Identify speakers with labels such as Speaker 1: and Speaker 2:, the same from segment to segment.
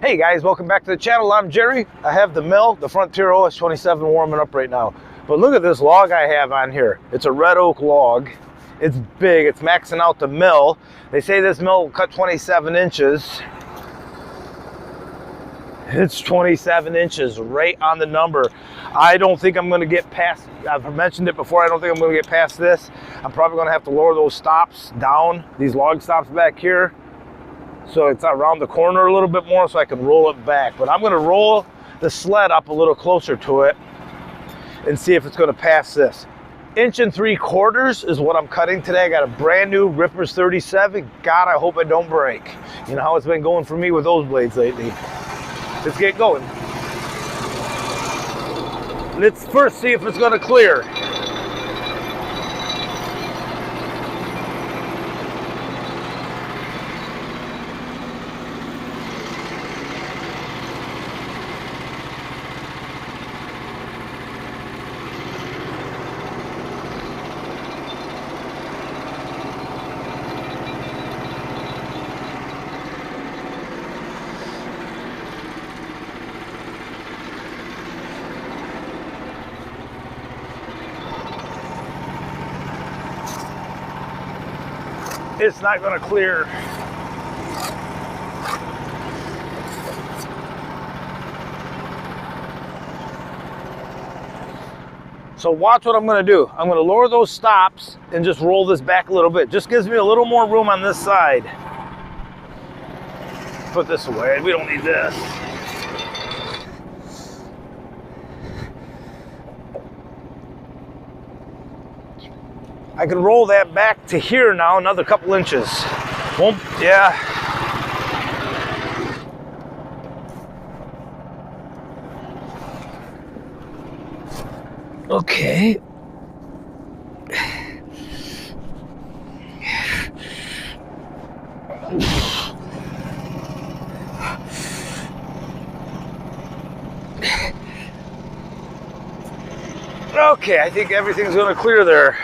Speaker 1: Hey guys, welcome back to the channel. I'm Jerry. I have the mill, the Frontier OS27 warming up right now. But look at this log I have on here. It's a red oak log. It's big, it's maxing out the mill. They say this mill will cut 27 inches. It's 27 inches, right on the number. I don't think I'm gonna get past, I've mentioned it before, I don't think I'm gonna get past this. I'm probably gonna have to lower those stops down, these log stops back here. So it's around the corner a little bit more so I can roll it back. But I'm gonna roll the sled up a little closer to it and see if it's gonna pass this. 1 3/4 inches is what I'm cutting today. I got a brand new Rippers 37. God, I hope it don't break. You know how it's been going for me with those blades lately. Let's get going. Let's first see if it's gonna clear. It's not going to clear. So watch what I'm going to do. I'm going to lower those stops and just roll this back a little bit. Just gives me a little more room on this side. Put this away. We don't need this. I can roll that back to here now, another couple inches. Won't, yeah. Okay. Okay, I think everything's gonna clear there.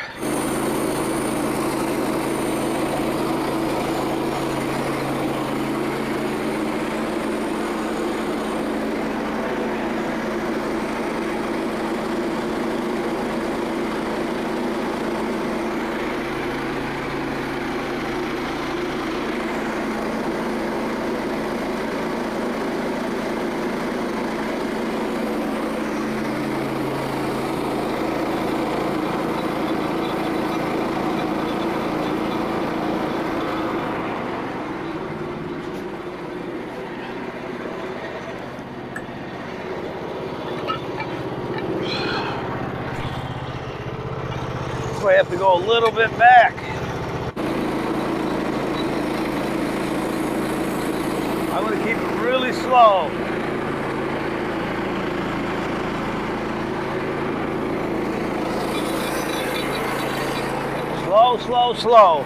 Speaker 1: I have to go a little bit back. I'm going to keep it really slow. Slow, slow, slow.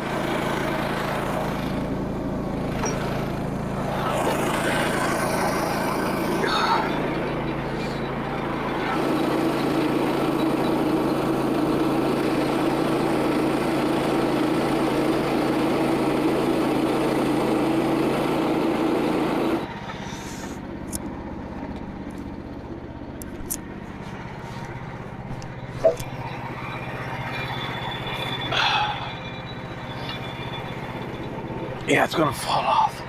Speaker 1: Yeah, it's gonna fall off.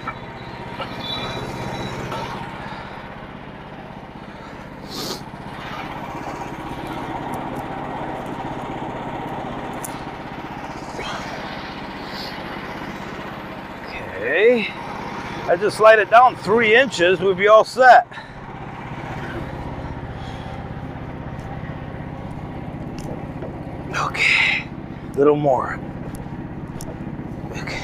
Speaker 1: Okay. I just slide it down 3 inches, we'd be all set. Okay. A little more. Okay.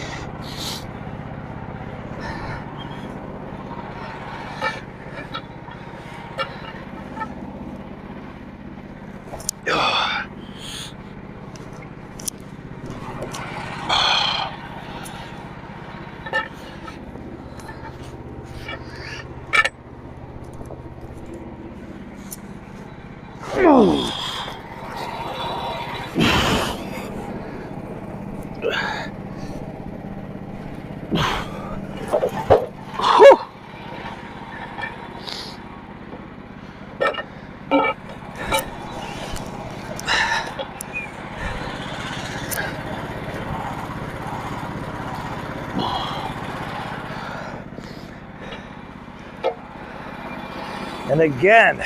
Speaker 1: And again, no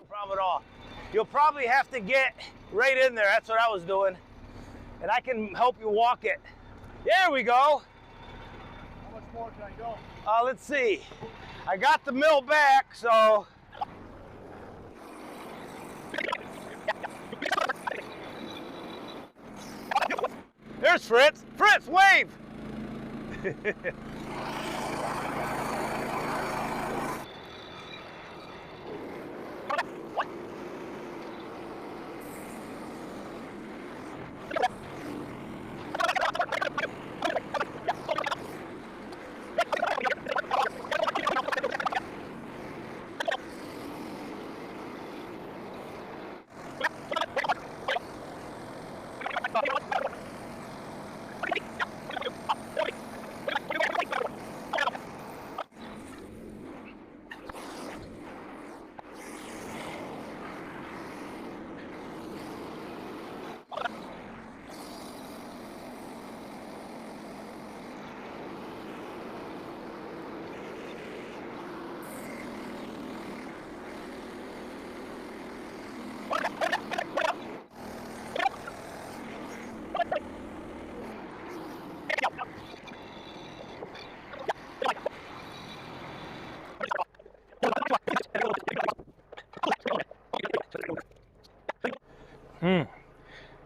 Speaker 1: problem at all. You'll probably have to get right in there. That's what I was doing. And I can help you walk it. There we go.
Speaker 2: How much more can I go?
Speaker 1: Let's see. I got the mill back, so. There's Fritz. Fritz, wave!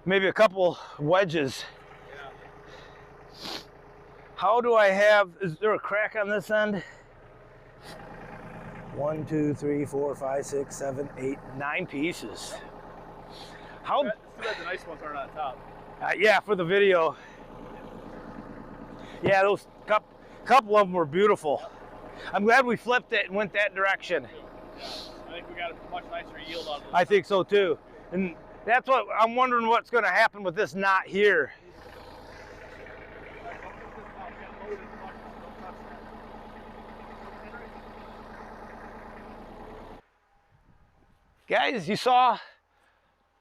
Speaker 1: Maybe a couple wedges.
Speaker 2: Yeah.
Speaker 1: How do I have, is there a crack on this end? 1, 2, 3, 4, 5, 6, 7, 8, 9 pieces. How?
Speaker 2: It's too bad the nice ones aren't on top.
Speaker 1: Yeah, for the video. Yeah, those couple of them were beautiful. I'm glad we flipped it and went that direction.
Speaker 2: Yeah. I think we got a much nicer yield on those.
Speaker 1: I think so too. And that's what I'm wondering what's going to happen with this knot here. Guys, you saw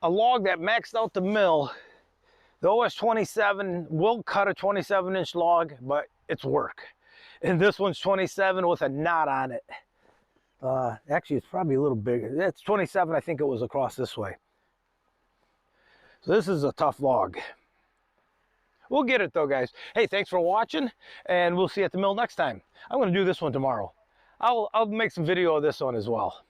Speaker 1: a log that maxed out the mill. The OS-27 will cut a 27-inch log, but it's work. And this one's 27 with a knot on it. Actually, it's probably a little bigger. It's 27, I think it was across this way. So this is a tough log. We'll get it though, guys. Hey, thanks for watching, and we'll see you at the mill next time. I'm going to do this one tomorrow. I'll make some video of this one as well.